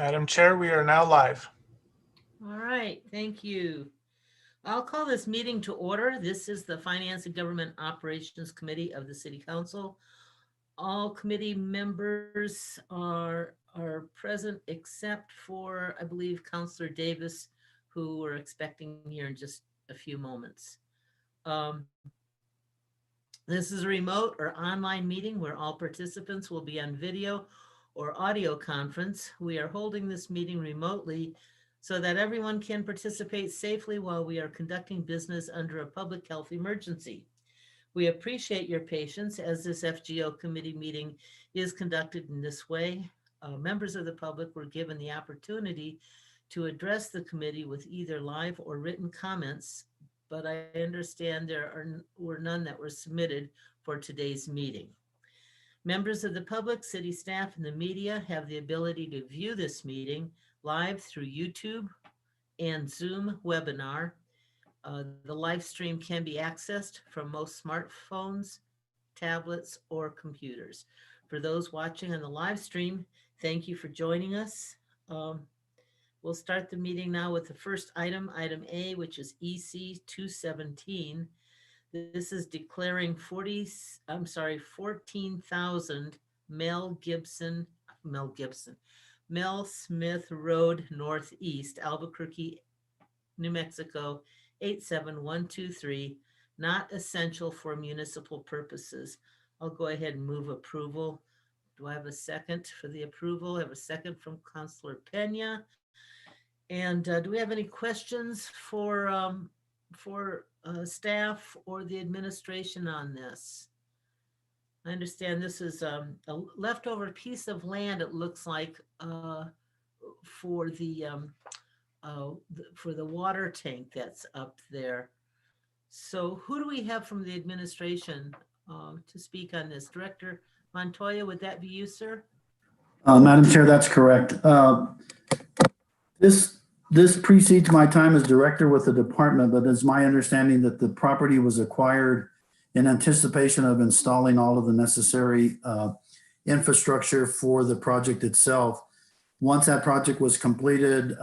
Madam Chair, we are now live. All right, thank you. I'll call this meeting to order. This is the Finance and Government Operations Committee of the City Council. All committee members are present except for, I believe, Councilor Davis, who we're expecting here in just a few moments. This is a remote or online meeting where all participants will be on video or audio conference. We are holding this meeting remotely so that everyone can participate safely while we are conducting business under a public health emergency. We appreciate your patience as this FGO committee meeting is conducted in this way. Members of the public were given the opportunity to address the committee with either live or written comments, but I understand there were none that were submitted for today's meeting. Members of the public, city staff, and the media have the ability to view this meeting live through YouTube and Zoom webinar. The live stream can be accessed from most smartphones, tablets, or computers. For those watching on the live stream, thank you for joining us. We'll start the meeting now with the first item, item A, which is EC 217. This is declaring 14,000 Mel Smith Road Northeast, Albuquerque, New Mexico, 87123, not essential for municipal purposes. I'll go ahead and move approval. Do I have a second for the approval? I have a second from Councilor Pena. And do we have any questions for staff or the administration on this? I understand this is a leftover piece of land, it looks like, for the water tank that's up there. So who do we have from the administration to speak on this? Director Montoya, would that be you, sir? Madam Chair, that's correct. This precedes my time as director with the department, but it's my understanding that the property was acquired in anticipation of installing all of the necessary infrastructure for the project itself. Once that project was completed,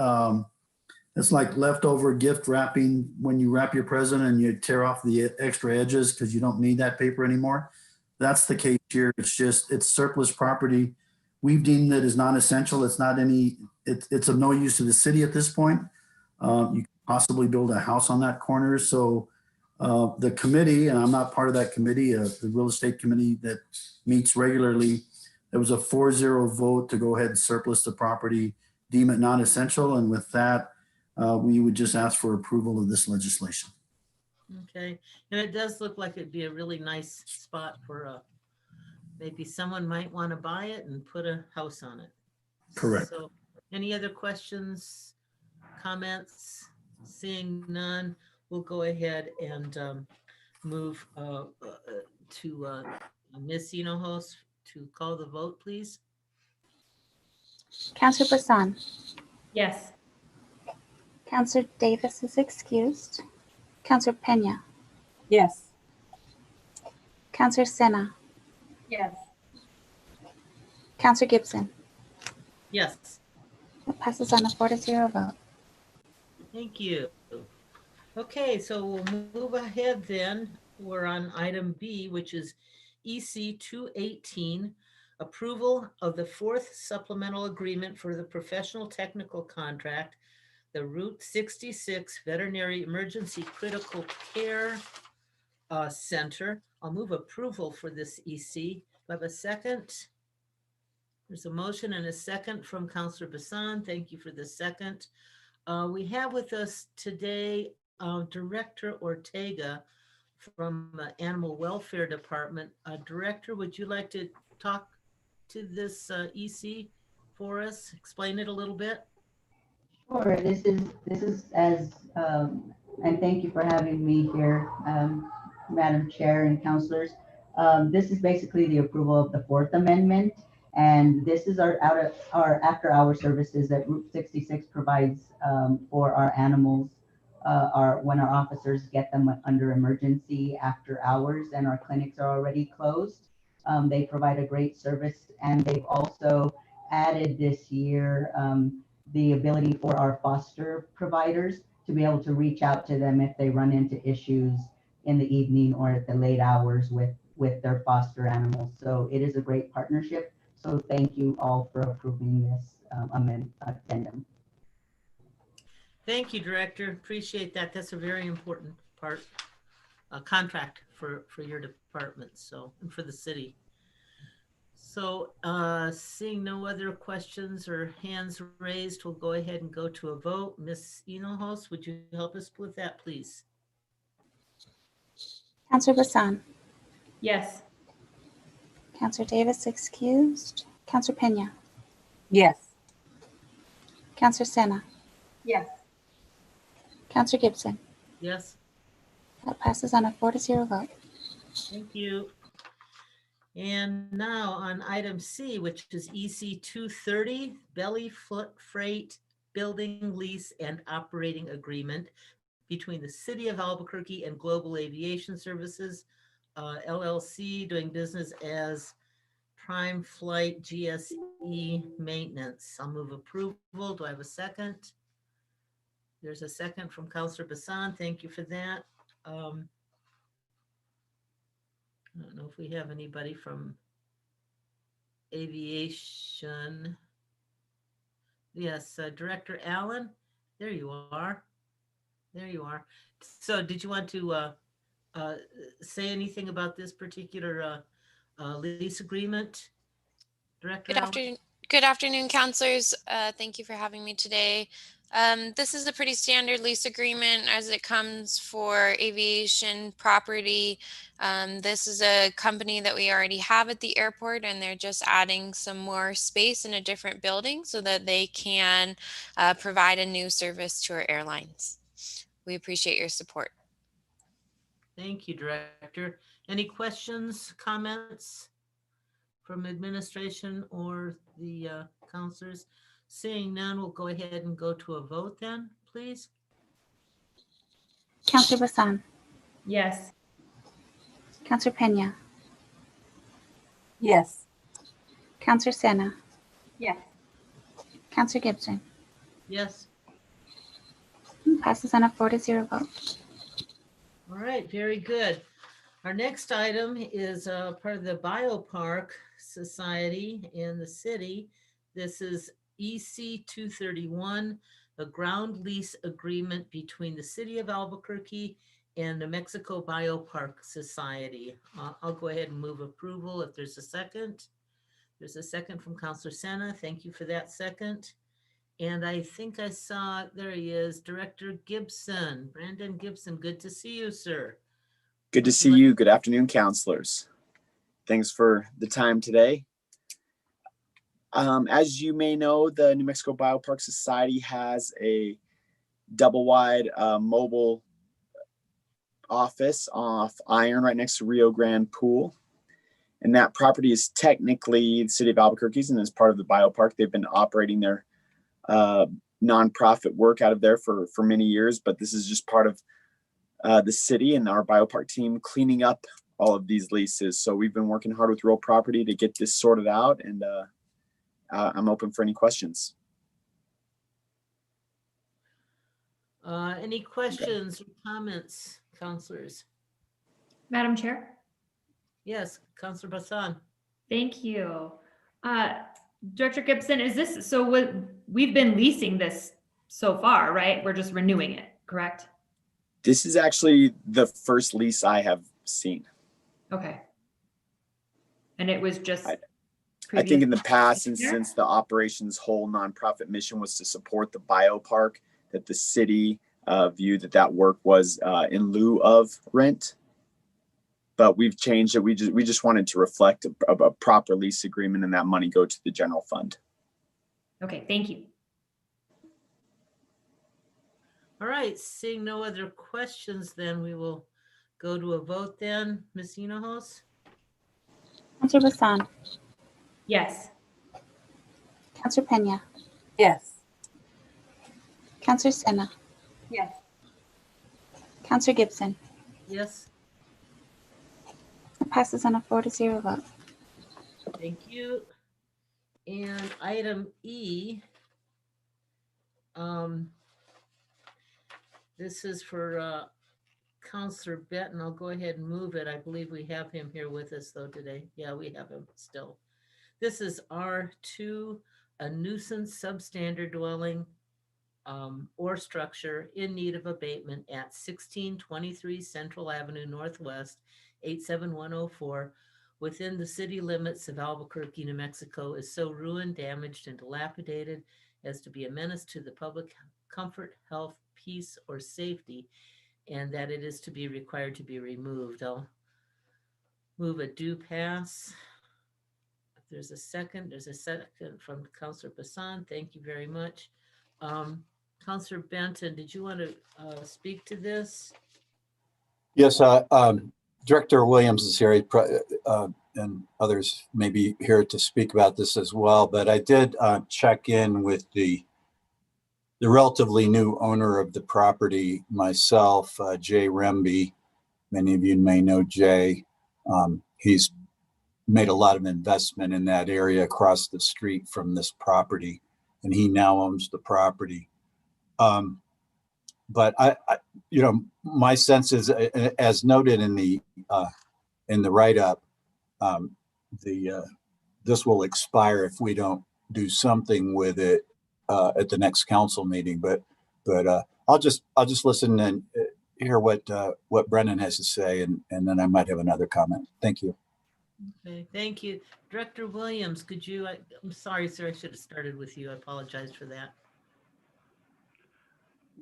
it's like leftover gift wrapping when you wrap your present and you tear off the extra edges because you don't need that paper anymore. That's the case here. It's surplus property. We've deemed it as non-essential. It's of no use to the city at this point. You could possibly build a house on that corner. So the committee, and I'm not part of that committee, the real estate committee that meets regularly, there was a 4-0 vote to go ahead and surplus the property, deem it non-essential. And with that, we would just ask for approval of this legislation. Okay, and it does look like it'd be a really nice spot for maybe someone might want to buy it and put a house on it. Correct. So any other questions, comments? Seeing none, we'll go ahead and move to Ms. Hinojosa to call the vote, please. Councillor Bassan. Yes. Councillor Davis is excused. Councillor Pena. Yes. Councillor Sena. Yes. Councillor Gibson. Yes. It passes on a 4-0 vote. Thank you. Okay, so we'll move ahead then. We're on item B, which is EC 218, approval of the fourth supplemental agreement for the professional technical contract, the Route 66 Veterinary Emergency Critical Care Center. I'll move approval for this EC. Do I have a second? There's a motion and a second from Councillor Bassan. Thank you for the second. We have with us today Director Ortega from the Animal Welfare Department. Director, would you like to talk to this EC for us? Explain it a little bit. Sure. This is as and thank you for having me here, Madam Chair and councilors. This is basically the approval of the Fourth Amendment, and this is our after-hour services that Route 66 provides for our animals. When our officers get them under emergency after hours and our clinics are already closed. They provide a great service, and they've also added this year the ability for our foster providers to be able to reach out to them if they run into issues in the evening or at the late hours with their foster animals. So it is a great partnership. So thank you all for approving this addendum. Thank you, Director. Appreciate that. That's a very important part, contract for your department, so, and for the city. So seeing no other questions or hands raised, we'll go ahead and go to a vote. Ms. Enohost, would you help us with that, please? Counselor Bassan, Yes. Counselor Davis excused, Counselor Pena, Yes. Counselor Sena, Yes. Counselor Gibson. Yes, That passes on a 4-0 vote. thank you. And now on item C, which is EC 230, Belly Freight Building Lease and Operating Agreement between the City of Albuquerque and Global Aviation Services, LLC, doing business as Prime Flight GSE Maintenance. I'll move approval. Do I have a second? There's a second from Counselor Bassan. Thank you for that. I don't know if we have anybody from aviation. Yes, Director Allen, there you are. There you are. So did you want to say anything about this particular lease agreement? Director Allen? Good afternoon, counselors. Thank you for having me today. This is a pretty standard lease agreement as it comes for aviation property. This is a company that we already have at the airport, and they're just adding some more space in a different building so that they can provide a new service to our airlines. We appreciate your support. Thank you, Director. Any questions, comments from administration or the counselors? Seeing none, we'll go ahead and go to a vote then, please. Counselor Bassan, Yes. Counselor Pena, Yes. Counselor Sena, Yes. Counselor Gibson. Yes. Passes on a 4-0 vote. All right, very good. Our next item is part of the Biopark Society in the city. This is EC 231, a ground lease agreement between the City of Albuquerque and New Mexico Biopark Society. I'll go ahead and move approval if there's a second. There's a second from Counselor Sena. Thank you for that second. And I think I saw, there he is, Director Gibson, Brandon Gibson. Good to see you, sir. Good to see you. Good afternoon, counselors. Thanks for the time today. As you may know, the New Mexico Biopark Society has a double-wide mobile office off Iron right next to Rio Grande Pool. And that property is technically the City of Albuquerque's and is part of the biopark. They've been operating their nonprofit work out of there for many years, but this is just part of the city and our biopark team cleaning up all of these leases. So we've been working hard with real property to get this sorted out, and I'm open for any questions. Any questions or comments, counselors? Madam Chair? Yes, Counselor Bassan. Thank you. Director Gibson, is this, so what, we've been leasing this so far, right? We're just renewing it, correct? This is actually the first lease I have seen. Okay. And it was just. I think in the past, previous- since the operations whole nonprofit mission was to support the biopark, that the city viewed that work was in lieu of rent. But we've changed it. We just wanted to reflect a proper lease agreement, and that money go to the general fund. Okay, thank you. All right, seeing no other questions, then we will go to a vote then. Ms. Hinojosa? Counselor Bassan, Yes. Counselor Pena, Yes. Counselor Sena, Yes. Counselor Gibson. Yes, It passes on a 4-0 vote. thank you. And item E. This is for Counselor Benton. I'll go ahead and move it. I believe we have him here with us though today. Yeah, we have him still. This is R2, a nuisance substandard dwelling or structure in need of abatement at 1623 Central Avenue Northwest, 87104, within the city limits of Albuquerque, New Mexico, is so ruined, damaged, and dilapidated as to be a menace to the public comfort, health, peace, or safety, and that it is to be required to be removed. I'll move a do pass. If there's a second from Counselor Bassan. Thank you very much. Counselor Benton, did you want to speak to this? Yes, Director Williams is here, and others may be here to speak about this as well. But I did check in with the relatively new owner of the property myself, Jay Remby. Many of you may know Jay. He's made a lot of investment in that area across the street from this property, and he now owns the property. But I, my sense is, as noted in the write-up, this will expire if we don't do something with it at the next council meeting. But I'll just listen and hear what Brennan has to say, and then I might have another comment. Thank you. Okay, thank you. Director Williams, could you, I'm sorry, sir, I should have started with you. I apologize for that.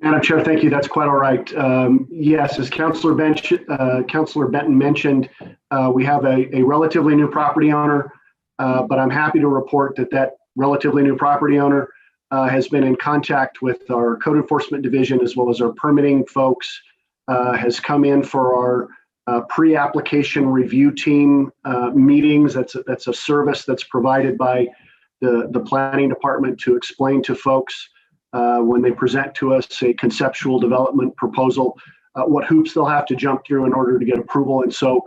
Madam Chair, thank you. That's quite all right. Yes, as Councilor Benton mentioned, we have a relatively new property owner, but I'm happy to report that relatively new property owner has been in contact with our code enforcement division as well as our permitting folks, has come in for our pre-application review team meetings. That's a service that's provided by the planning department to explain to folks when they present to us a conceptual development proposal, what hoops they'll have to jump through in order to get approval. And so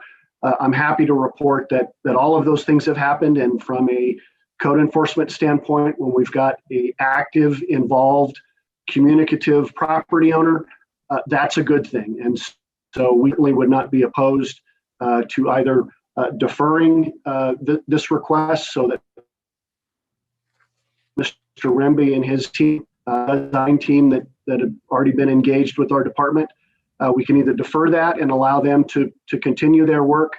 I'm happy to report that all of those things have happened. And from a code enforcement standpoint, when we've got a active, involved, communicative property owner, that's a good thing. And so we really would not be opposed to either deferring this request so that Mr. Remby and his team, design team that had already been engaged with our department, we can either defer that and allow them to continue their work,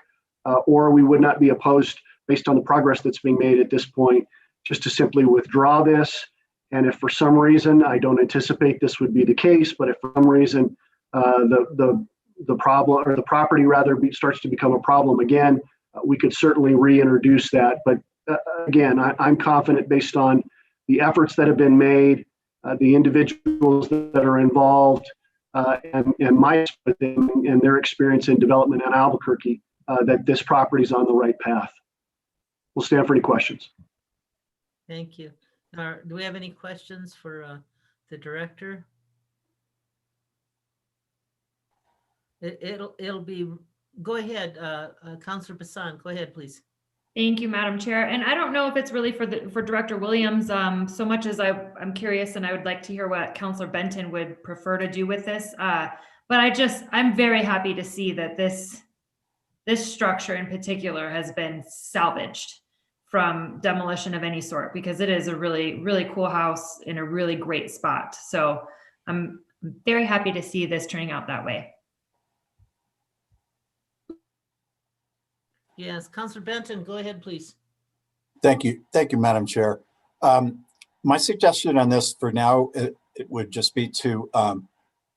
or we would not be opposed, based on the progress that's being made at this point, just to simply withdraw this. And if for some reason, I don't anticipate this would be the case, but if for some reason the problem, or the property rather, starts to become a problem again, we could certainly reintroduce that. But again, I'm confident, based on the efforts that have been made, the individuals that are involved, and and their experience in development in Albuquerque, that this property is on the right path. We'll stand for any questions. Thank you. Do we have any questions for the director? It'll be, go ahead, Councilor Bassan, go ahead, please. Thank you, Madam Chair. And I don't know if it's really for Director Williams, so much as I'm curious, and I would like to hear what Councilor Benton would prefer to do with this. But I'm very happy to see that this structure in particular has been salvaged from demolition of any sort, because it is a really, really cool house in a really great spot. So I'm very happy to see this turning out that way. Yes, Councilor Benton, go ahead, please. Thank you, Madam Chair. My suggestion on this for now, it would just be to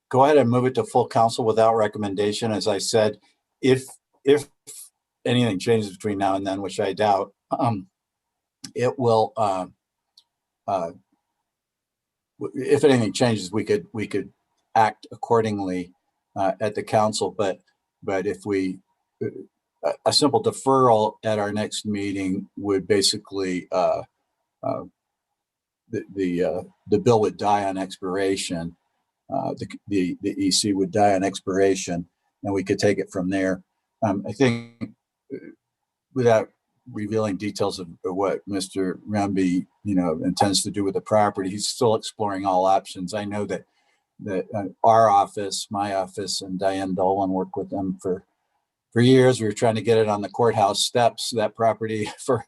go ahead and move it to full council without recommendation. As I said, if anything changes between now and then, which I doubt, it will. If anything changes, we could act accordingly at the council. But if we a simple deferral at our next meeting would basically the bill would die on expiration. The EC would die on expiration, and we could take it from there. I think, without revealing details of what Mr. Remby, intends to do with the property. He's still exploring all options. I know that our office, my office, and Diane Dolan worked with them for years. We were trying to get it on the courthouse steps, that property, for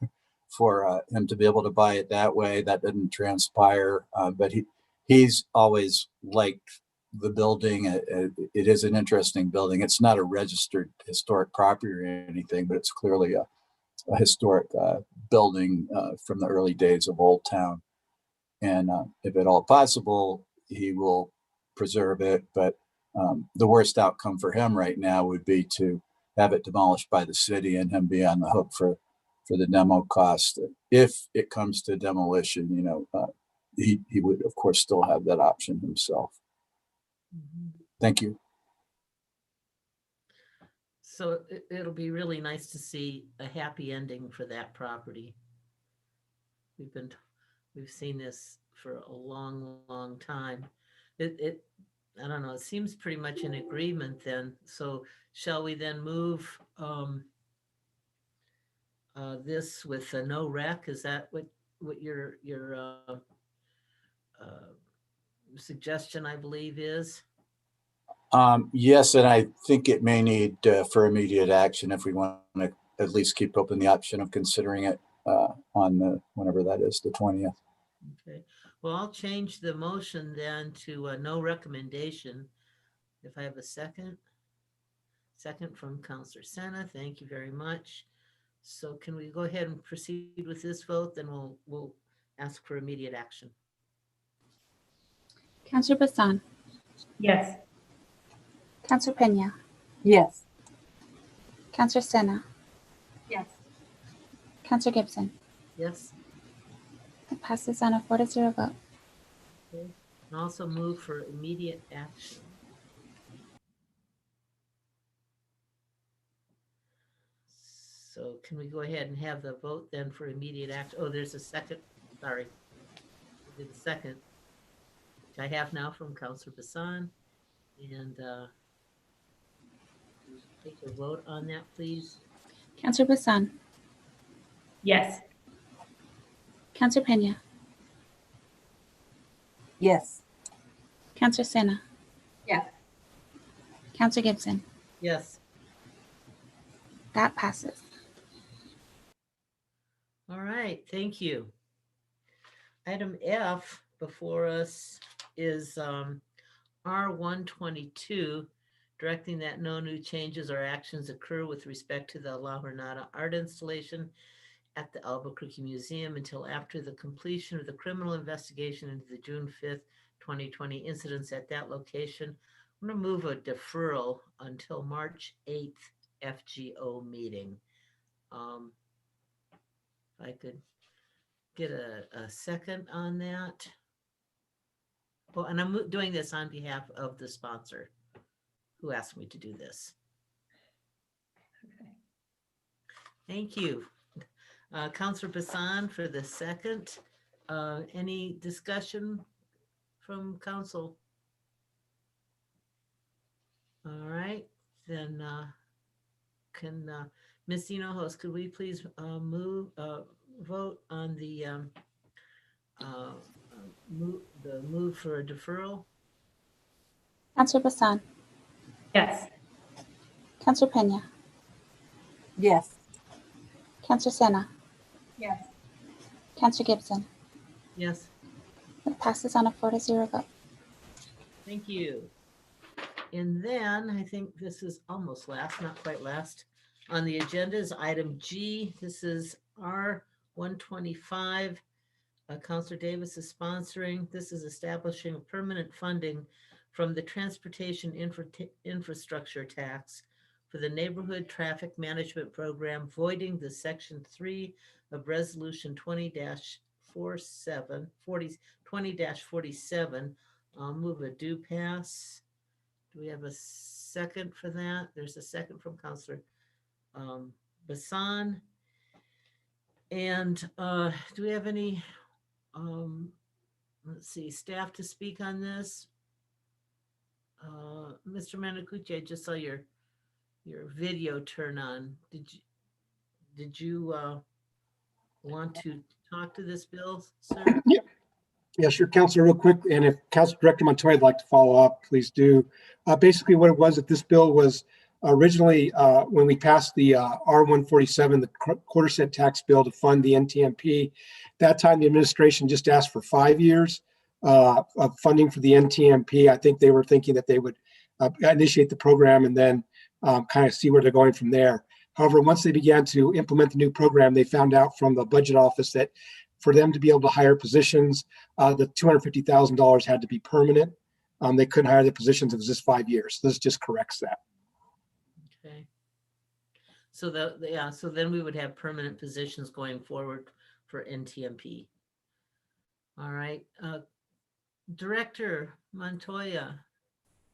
him to be able to buy it that way. That didn't transpire, but he's always liked the building. It is an interesting building. It's not a registered historic property or anything, but it's clearly a historic building from the early days of Old Town. And if at all possible, he will preserve it. But the worst outcome for him right now would be to have it demolished by the city and him be on the hook for the demo cost. If it comes to demolition, he would, of course, still have that option himself. Thank you. So it'll be really nice to see a happy ending for that property. We've seen this for a long, long time. I don't know, it seems pretty much in agreement then. So shall we then move this with a no rec? Is that what your suggestion, I believe, is? Yes, and I think it may need for immediate action if we want to at least keep open the option of considering it on whenever that is, the 20th. Okay, well, I'll change the motion then to no recommendation. If I have a second. Second from Counselor Sena, thank you very much. So can we go ahead and proceed with this vote? Then we'll ask for immediate action. Counselor Bassan, Yes. Counselor Pena, Yes. Counselor Sena, Yes. Counselor Gibson. Yes, It passes on a 4-0 vote. okay. And also move for immediate action. So can we go ahead and have the vote then for immediate action? Oh, there's a second, sorry. We did a second, which I have now from Counselor Bassan. And take a vote on that, please. Counselor Bassan, Yes. Counselor Pena, Yes. Counselor Sena, Yes. Counselor Gibson. Yes. That passes. All right, thank you. Item F before us is R122, directing that no new changes or actions occur with respect to the La Jornada art installation at the Albuquerque Museum until after the completion of the criminal investigation into the June 5th, 2020 incidents at that location. I'm going to move a deferral until March 8th FGO meeting. If I could get a second on that. Well, and I'm doing this on behalf of the sponsor who asked me to do this. Okay. Thank you. Counselor Bassan for the second. Any discussion from council? All right, then can Ms. Hinojosa, could we please vote on the move for a deferral? Counselor Bassan, Yes. Counselor Pena, Yes. Counselor Sena, Yes. Counselor Gibson. Yes, It passes on a 4-0 vote. thank you. And then I think this is almost last, not quite last. On the agenda is item G. This is R125. Counselor Davis is sponsoring. This is establishing a permanent funding from the Transportation Infrastructure Tax for the Neighborhood Traffic Management Program, voiding the Section 3 of Resolution 20-47. I'll move a do pass. Do we have a second for that? There's a second from Counselor Bassan. And do we have any, let's see, staff to speak on this? Mr. Manacucci, I just saw your video turn on. did you want to talk to this bill, sir? Yeah, sure, Councilor, real quick, and if Council Director Montoya would like to follow up, please do. Basically, what it was that this bill was originally, when we passed the R147, the quarter cent tax bill to fund the NTMP, that time the administration just asked for 5 years of funding for the NTMP. I think they were thinking that they would initiate the program and then kind of see where they're going from there. However, once they began to implement the new program, they found out from the budget office that for them to be able to hire positions, the $250,000 had to be permanent. They couldn't hire the positions if it was just 5 years. This just corrects that. Okay. So so then we would have permanent positions going forward for NTMP. All right. Director Montoya.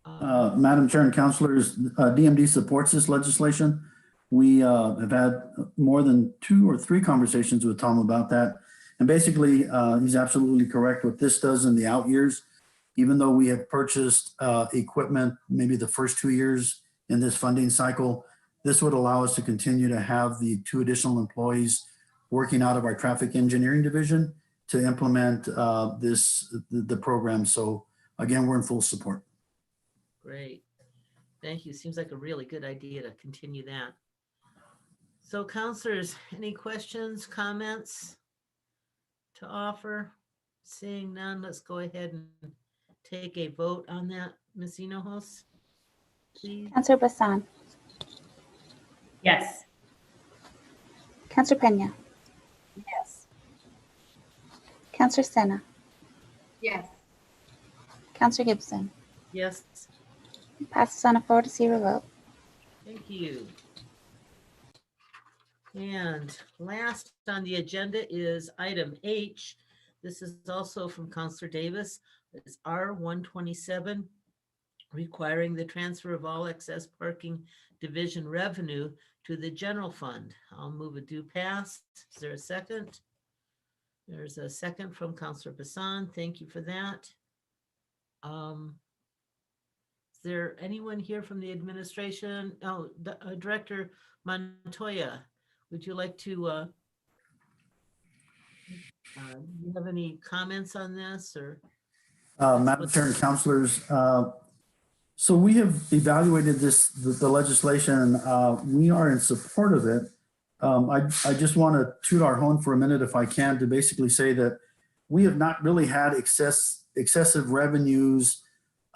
Madam Chair and Councilors, DMD supports this legislation. We have had more than 2 or 3 conversations with Tom about that. And basically, he's absolutely correct. What this does in the out years, even though we have purchased equipment maybe the first 2 years in this funding cycle, this would allow us to continue to have the 2 additional employees working out of our traffic engineering division to implement the program. So again, we're in full support. Great. Thank you. Seems like a really good idea to continue that. So councilors, any questions, comments to offer? Seeing none, let's go ahead and take a vote on that. Ms. Hinojos, please. Counselor Bassan, Yes. Counselor Pena, Yes. Counselor Sena, Yes. Counselor Gibson. Yes, Passes on a 4-0 vote. thank you. And last on the agenda is item H. This is also from Counselor Davis. It's R127, requiring the transfer of all excess parking division revenue to the general fund. I'll move a do pass. Is there a second? There's a second from Counselor Bassan. Thank you for that. Is there anyone here from the administration? Oh, Director Montoya, would you like to, do you have any comments on this or? Madam Chair and Councilors, so we have evaluated the legislation. We are in support of it. I just want to toot our horn for a minute, if I can, to basically say that we have not really had excessive revenues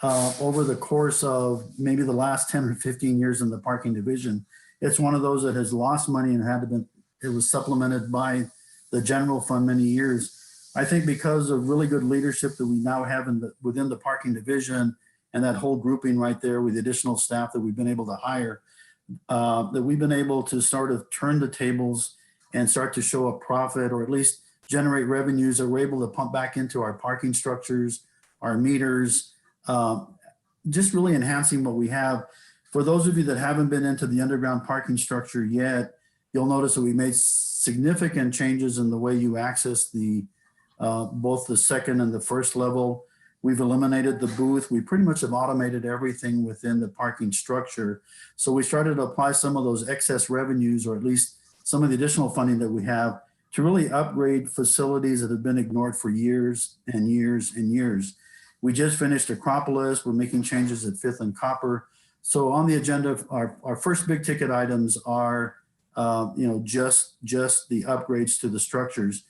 over the course of maybe the last 10 or 15 years in the parking division. It's one of those that has lost money and it was supplemented by the general fund many years. I think because of really good leadership that we now have within the parking division and that whole grouping right there with the additional staff that we've been able to hire, that we've been able to sort of turn the tables and start to show a profit, or at least generate revenues that we're able to pump back into our parking structures, our meters, just really enhancing what we have. For those of you that haven't been into the underground parking structure yet, you'll notice that we made significant changes in the way you access both the second and the first level. We've eliminated the booth. We pretty much have automated everything within the parking structure. So we started to apply some of those excess revenues, or at least some of the additional funding that we have, to really upgrade facilities that have been ignored for years and years and years. We just finished Acropolis. We're making changes at Fifth and Copper. So on the agenda, our first big ticket items are just the upgrades to the structures.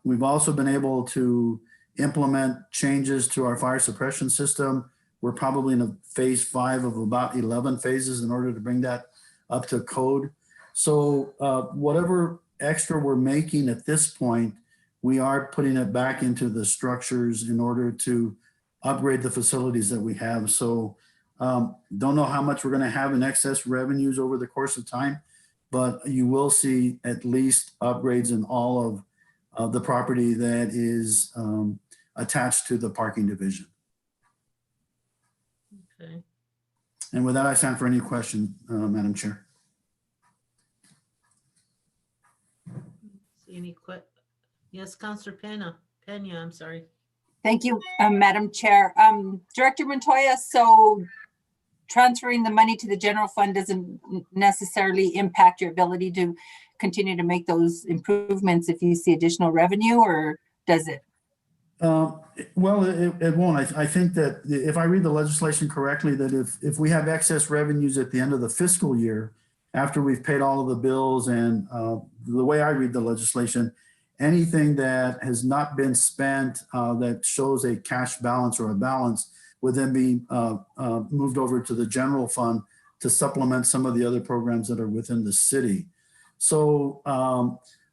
We've also been able to implement changes to our fire suppression system. We're probably in a phase 5 of about 11 phases in order to bring that up to code. So whatever extra we're making at this point, we are putting it back into the structures in order to upgrade the facilities that we have. So don't know how much we're going to have in excess revenues over the course of time, but you will see at least upgrades in all of the property that is attached to the parking division. Okay. And with that, I stand for any question, Madam Chair. See any questions? Yes, Counselor Pena, I'm sorry. Thank you, Madam Chair. Director Montoya, so transferring the money to the general fund doesn't necessarily impact your ability to continue to make those improvements if you see additional revenue, or does it? Well, it won't. I think that if I read the legislation correctly, that if we have excess revenues at the end of the fiscal year, after we've paid all of the bills, and the way I read the legislation, anything that has not been spent that shows a cash balance or a balance would then be moved over to the general fund to supplement some of the other programs that are within the city. So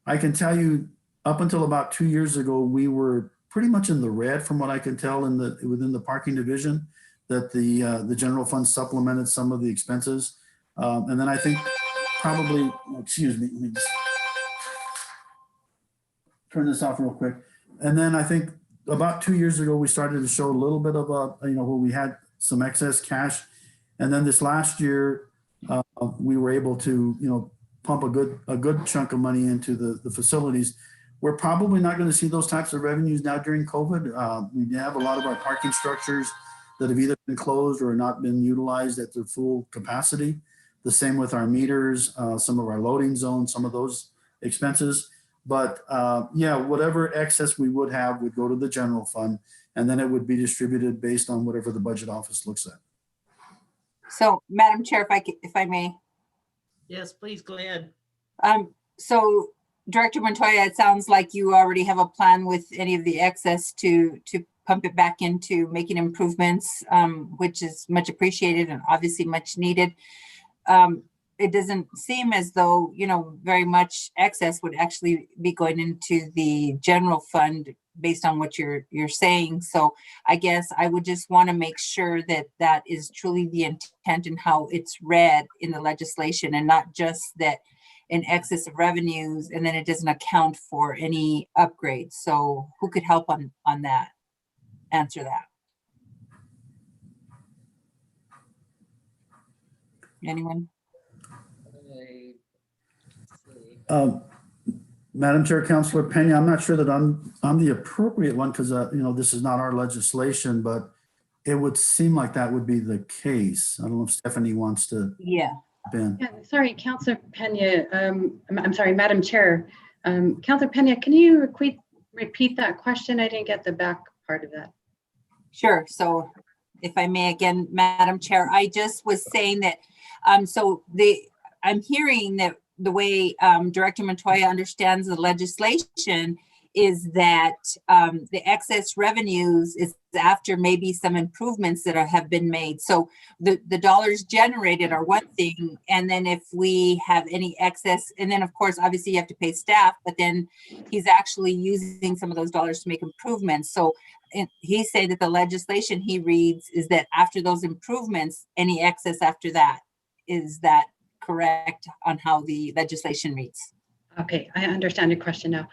I can tell you, up until about 2 years ago, we were pretty much in the red, from what I can tell, within the parking division, that the general fund supplemented some of the expenses. And then I think probably, excuse me, let me just turn this off real quick. And then I think about 2 years ago, we started to show a little bit of where we had some excess cash. And then this last year, we were able to, pump a good chunk of money into the facilities. We're probably not going to see those types of revenues now during COVID. We have a lot of our parking structures that have either been closed or not been utilized at their full capacity. The same with our meters, some of our loading zones, some of those expenses. But yeah, whatever excess we would have would go to the general fund, and then it would be distributed based on whatever the budget office looks at. So, Madam Chair, if I may. Yes, please go ahead. So, Director Montoya, it sounds like you already have a plan with any of the excess to pump it back into making improvements, which is much appreciated and obviously much needed. It doesn't seem as though, very much excess would actually be going into the general fund based on what you're saying. So I guess I would just want to make sure that that is truly the intent and how it's read in the legislation, and not just that in excess of revenues and then it doesn't account for any upgrades. So who could help on that? Answer that. Anyone? Madam Chair, Councilor Pena, I'm not sure that I'm the appropriate one, because this is not our legislation, but it would seem like that would be the case. I don't know if Stephanie wants to. Yeah. Ben. Yeah, sorry, Councilor Pena. I'm sorry, Madam Chair. Councilor Pena, can you repeat that question? I didn't get the back part of that. Sure. So if I may again, Madam Chair, I just was saying that, I'm hearing that the way Director Montoya understands the legislation is that the excess revenues is after maybe some improvements that have been made. So the dollars generated are one thing, and then if we have any excess, and then of course, obviously you have to pay staff, but then he's actually using some of those dollars to make improvements. So he said that the legislation he reads is that after those improvements, any excess after that, is that correct on how the legislation reads? Okay, I understand your question now,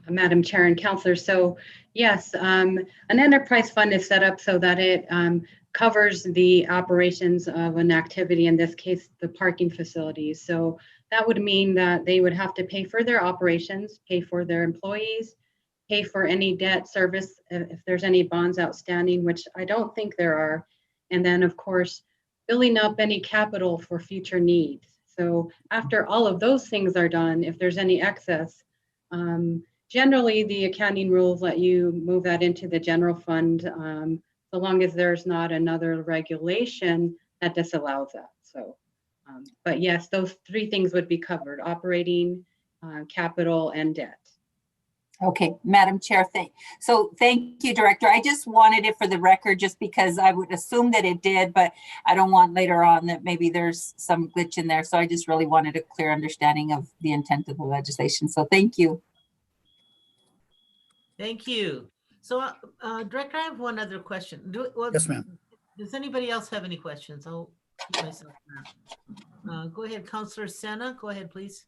Madam Chair and Councilor. So yes, an enterprise fund is set up so that it covers the operations of an activity, in this case, the parking facilities. So that would mean that they would have to pay for their operations, pay for their employees, pay for any debt service if there's any bonds outstanding, which I don't think there are. And then of course, building up any capital for future needs. So after all of those things are done, if there's any excess, generally the accounting rules let you move that into the general fund, so long as there's not another regulation that disallows that. So, but yes, those three things would be covered: operating, capital, and debt. Okay, Madam Chair, thank you, Director. I just wanted it for the record, just because I would assume that it did, but I don't want later on that maybe there's some glitch in there. So I just really wanted a clear understanding of the intent of the legislation. So thank you. Thank you. So Director, I have one other question. Yes, ma'am. Does anybody else have any questions? I'll keep myself around. Go ahead, Councilor Sena. Go ahead, please.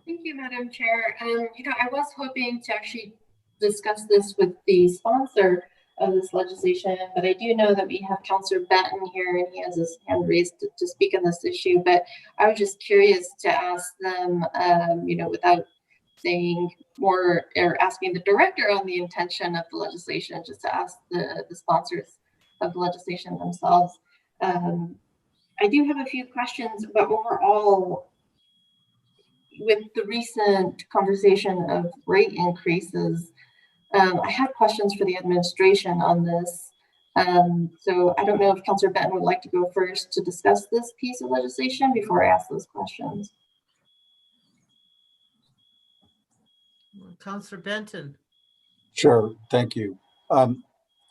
Thank you, Madam Chair. I was hoping to actually discuss this with the sponsor of this legislation, but I do know that we have Councilor Benton here and he has his hand raised to speak on this issue. But I was just curious to ask them, without saying more or asking the director on the intention of the legislation, just to ask the sponsors of the legislation themselves. I do have a few questions, but overall, with the recent conversation of rate increases, I had questions for the administration on this. So I don't know if Councilor Benton would like to go first to discuss this piece of legislation before I ask those questions. Councilor Benton. Sure, thank you.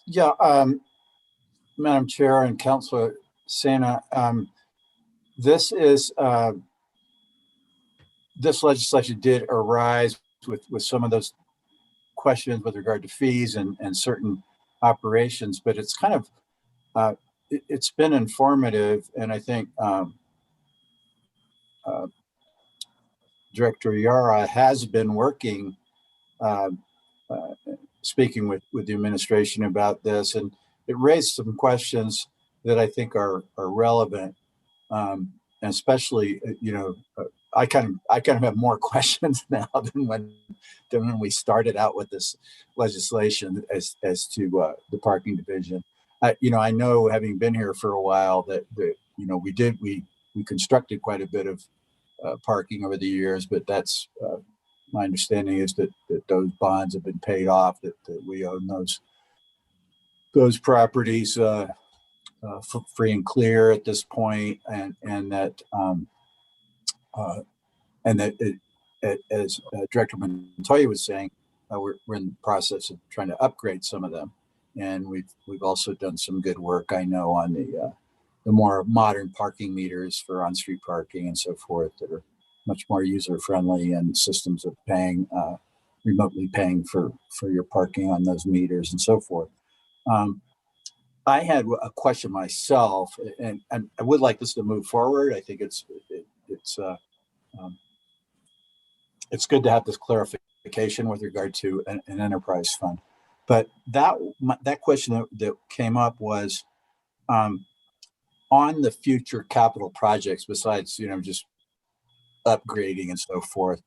Yeah, Madam Chair and Councilor Sena, this legislation did arise with some of those questions with regard to fees and certain operations, but it's kind of it's been informative, and I think Director Yara has been working, speaking with the administration about this, and it raised some questions that I think are relevant, and especially, I kind of have more questions now than when we started out with this legislation as to the parking division. I know, having been here for a while, that we constructed quite a bit of parking over the years, but that's my understanding is that those bonds have been paid off, that we own those properties free and clear at this point, and that as Director Montoya was saying, we're in the process of trying to upgrade some of them, and we've also done some good work, I know, on the more modern parking meters for on-street parking and so forth that are much more user-friendly, and systems of paying remotely paying for your parking on those meters and so forth. I had a question myself, and I would like this to move forward. I think it's good to have this clarification with regard to an enterprise fund. But that question that came up was on the future capital projects, besides just upgrading and so forth.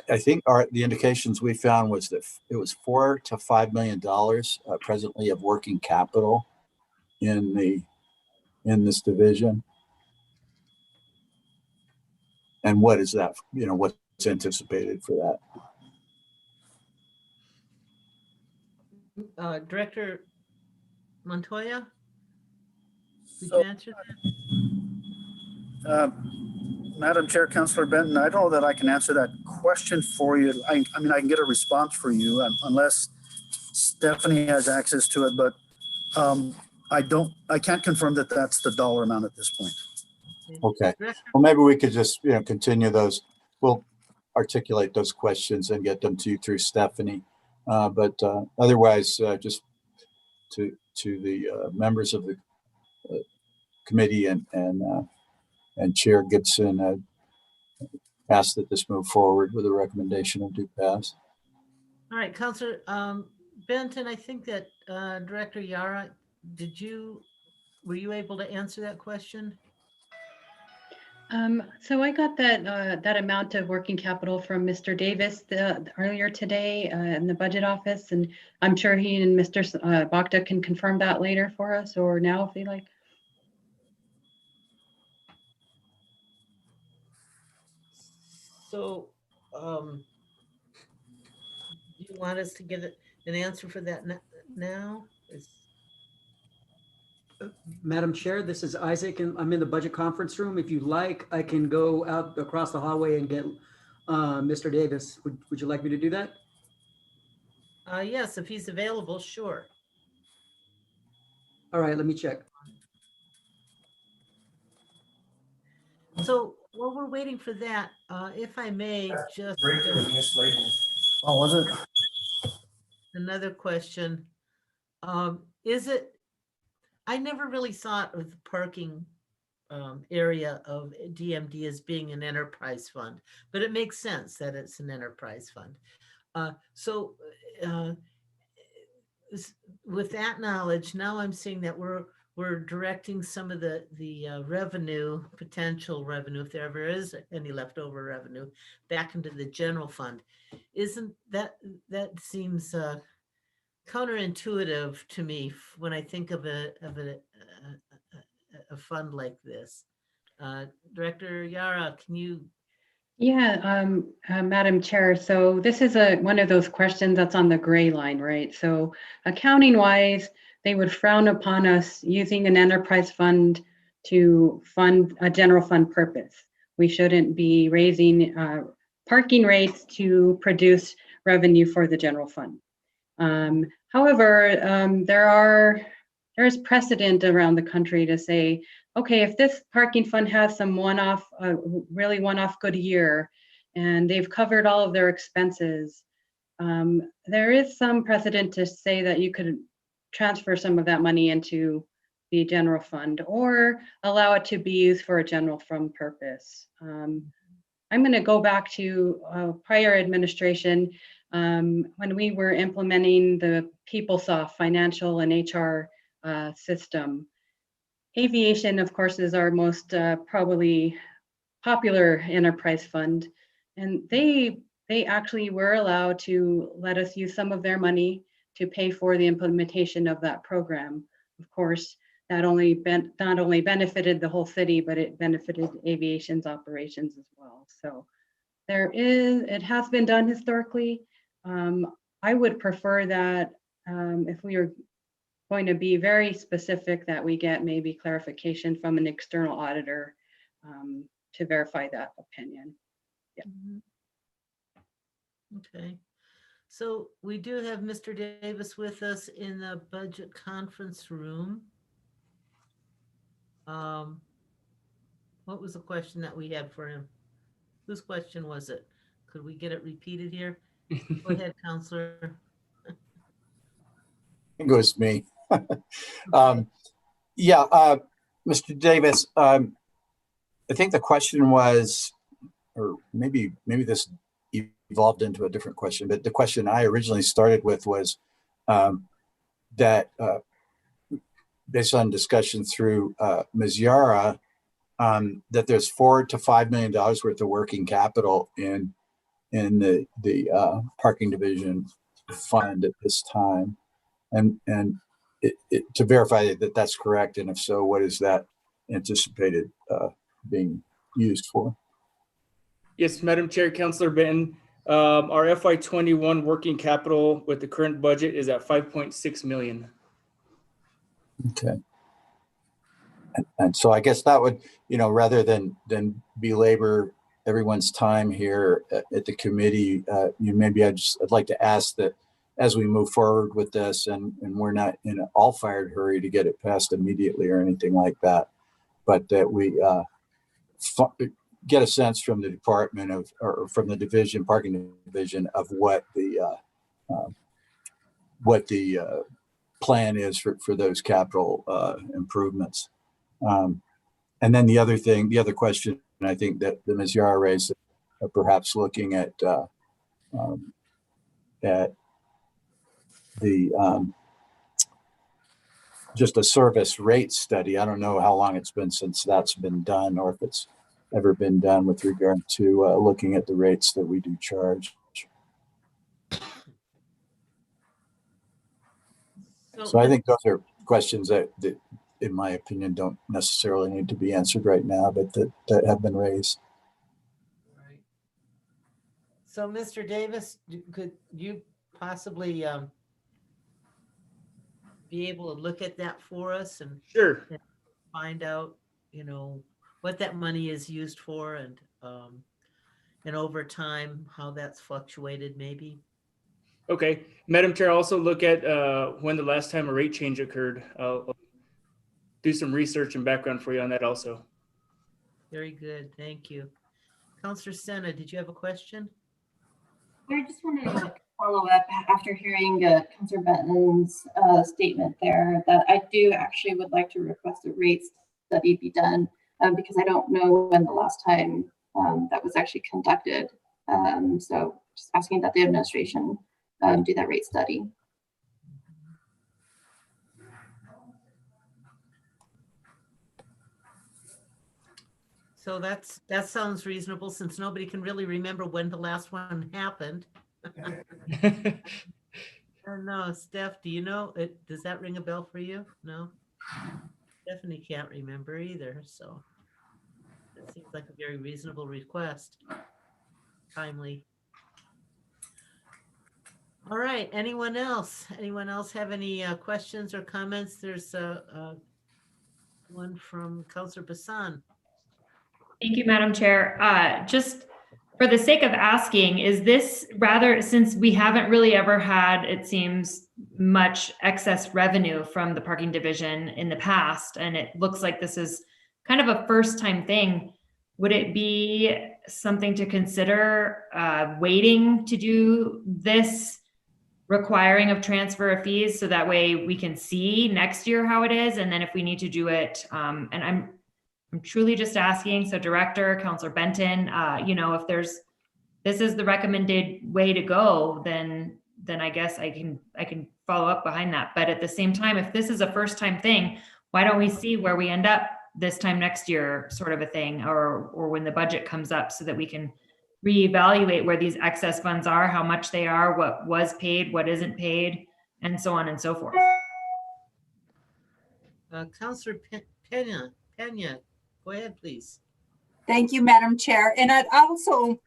I think the indications we found was that it was $4 to $5 million presently of working capital in this division. And what is that? What's anticipated for that? Director Montoya, did So, you answer that? Madam Chair, Councilor Benton, I don't know that I can answer that question for you. I mean, I can get a response for you unless Stephanie has access to it, but I can't confirm that that's the dollar amount at this point. Okay. Well, maybe we could just continue those. We'll articulate those questions and get them to you through Stephanie. But otherwise, just to the members of the committee and Chair Gibson, ask that this move forward with a recommendation of due pass. All right, Councilor Benton, I think that Director Yara, were you able to answer that question? So I got that amount of working capital from Mr. Davis earlier today in the budget office, and I'm sure he and Mr. Bakta can confirm that later for us, or now if they like. So, do you want us to get an answer for that now? Madam Chair, this is Isaac, and I'm in the budget conference room. If you like, I can go out across the hallway and get Mr. Davis. Would you like me to do that? Yes, if he's available, sure. All right, let me check. So while we're waiting for that, if I may just. Oh, was it? Another question. I never really thought of the parking area of DMD as being an enterprise fund, but it makes sense that it's an enterprise fund. So with that knowledge, now I'm seeing that we're directing some of the revenue, potential revenue, if there ever is any leftover revenue, back into the general fund. Isn't that seems counterintuitive to me when I think of a fund like this? Director Yara, can you? Yeah, Madam Chair, so this is one of those questions that's on the gray line, right? So accounting wise, they would frown upon us using an enterprise fund to fund a general fund purpose. We shouldn't be raising parking rates to produce revenue for the general fund. However, there's precedent around the country to say, okay, if this parking fund has some one-off, really one-off good year, and they've covered all of their expenses, there is some precedent to say that you could transfer some of that money into the general fund or allow it to be used for a general fund purpose. I'm going to go back to prior administration when we were implementing the PeopleSoft financial and HR system. Aviation, of course, is our most probably popular enterprise fund, and they actually were allowed to let us use some of their money to pay for the implementation of that program. Of course, that not only benefited the whole city, but it benefited aviation's operations as well. So it has been done historically. I would prefer that if we are going to be very specific, that we get maybe clarification from an external auditor to verify that opinion. Yeah. Okay. So we do have Mr. Davis with us in the budget conference room. What was the question that we had for him? Whose question was it? Could we get it repeated here? Go ahead, Counselor. It goes me. Mr. Davis, I think the question was, or maybe this evolved into a different question, but the question I originally started with was that based on discussion through Ms. Yara, that there's $4 to $5 million worth of working capital in the parking division fund at this time, and to verify that that's correct, and if so, what is that anticipated being used for? Yes, Madam Chair, Councilor Benton, our FY21 working capital with the current budget is at 5.6 million. Okay. And so I guess that would, rather than belabor everyone's time here at the committee, maybe I'd like to ask that as we move forward with this, and we're not in an all-fired hurry to get it passed immediately or anything like that, but that we get a sense from the department or from the division, parking division, of what the plan is for those capital improvements. And then the other question, I think that Ms. Yara raised, perhaps looking at the just a service rate study. I don't know how long it's been since that's been done, or if it's ever been done with regard to looking at the rates that we do charge. So I think those are questions that in my opinion, don't necessarily need to be answered right now, but that have been raised. Right. So, Mr. Davis, could you possibly be able to look at that for us and sure find out, what that money is used for, and over time how that's fluctuated, maybe? Okay, Madam Chair, also look at when the last time a rate change occurred. I'll do some research and background for you on that also. Very good, thank you. Councilor Sena, did you have a question? I just wanted to follow up after hearing Councilor Benton's statement there, that I do actually would like to request a rate study be done, because I don't know when the last time that was actually conducted. So just asking that the administration do that rate study. So that sounds reasonable, since nobody can really remember when the last one happened. I don't know, Steph, do you know it? Does that ring a bell for you? No? Stephanie can't remember either, so. That seems like a very reasonable request. Timely. All right, anyone else? Anyone else have any questions or comments? There's one from Counselor Bassan. Thank you, Madam Chair. Just for the sake of asking, is this rather, since we haven't really ever had, it seems, much excess revenue from the parking division in the past, and it looks like this is kind of a first time thing, would it be something to consider waiting to do this requiring of transfer of fees so that way we can see next year how it is, and then if we need to do it, and I'm truly just asking, so Director, Counselor Benton, if this is the recommended way to go, then I guess I can follow up behind that. But at the same time, if this is a first time thing, why don't we see where we end up this time next year, sort of a thing, or when the budget comes up, so that we can reevaluate where these excess funds are, how much they are, what was paid, what isn't paid, and so on and so forth. Counselor Pena, go ahead, please. Thank you, Madam Chair. And I'd also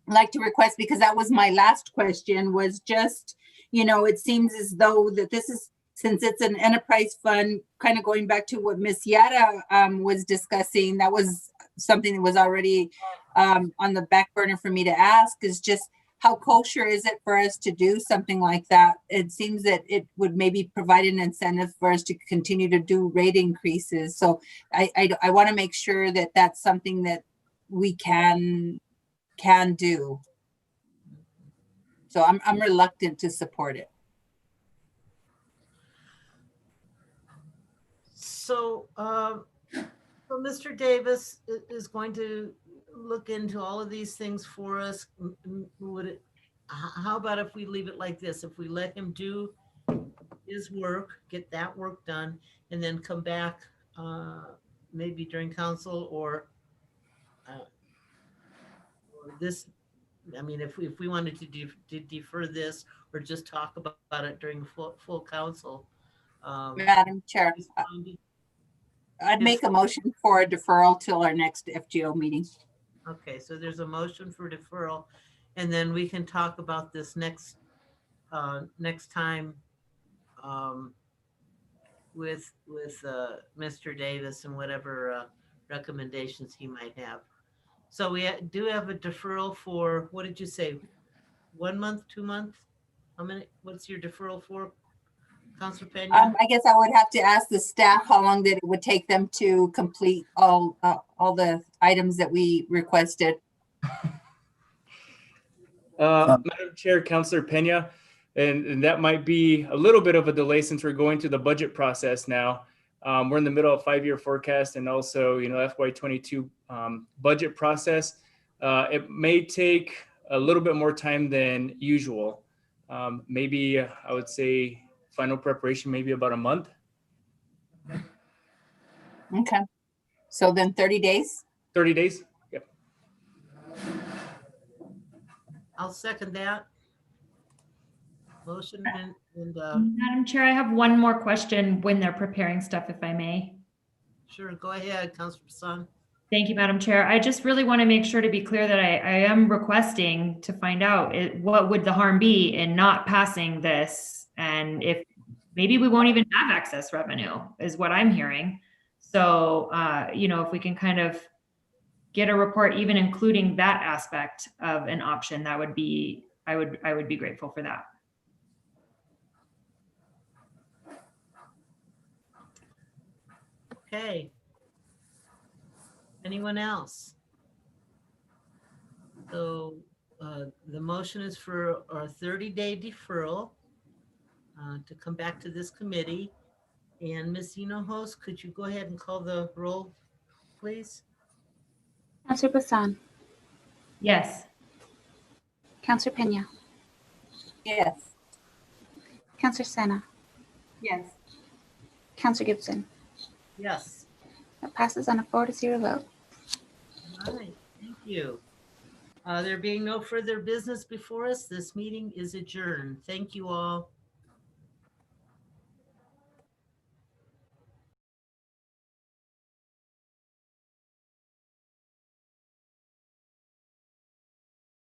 like to request, because that was my last question, was just, it seems as though that this is, since it's an enterprise fund, kind of going back to what Ms. Yara was discussing, that was something that was already on the back burner for me to ask, is just how kosher is it for us to do something like that? It seems that it would maybe provide an incentive for us to continue to do rate increases. So I want to make sure that that's something that we can do. So I'm reluctant to support it. So, Mr. Davis is going to look into all of these things for us. How about if we leave it like this? If we let him do his work, get that work done, and then come back maybe during council or this, I mean, if we wanted to defer this or just talk about it during full council. Madam Chair, I'd make a motion for a deferral till our next FGO meeting. Okay, so there's a motion for deferral, and then we can talk about this next time with Mr. Davis and whatever recommendations he might have. So we do have a deferral for, what did you say? 1 month, 2 months? How many? What's your deferral for, Councilor Pena? I guess I would have to ask the staff how long that it would take them to complete all the items that we requested. Madam Chair, Councilor Pena, and that might be a little bit of a delay since we're going through the budget process now. We're in the middle of 5-year forecast and also, FY22 budget process. It may take a little bit more time than usual. Maybe I would say final preparation, maybe about a month. Okay. So then 30 days? 30 days. Yep. I'll second that. Motion and Madam Chair, I have one more question when they're preparing stuff, if I may. sure, go ahead, Councilor Son. Thank you, Madam Chair. I just really want to make sure to be clear that I am requesting to find out what would the harm be in not passing this, and if maybe we won't even have excess revenue is what I'm hearing. So, if we can kind of get a report, even including that aspect of an option, that would be, I would be grateful for that. Okay. Anyone else? So the motion is for our 30-day deferral to come back to this committee. And Ms. Hinojosa, could you go ahead and call the roll, please? Counselor Bassan, Yes. Counselor Pena, Yes. Counselor Sena, Yes. Counselor Gibson. Yes. That passes on a 4-0 vote. All right, thank you. There being no further business before us, this meeting is adjourned. Thank you all.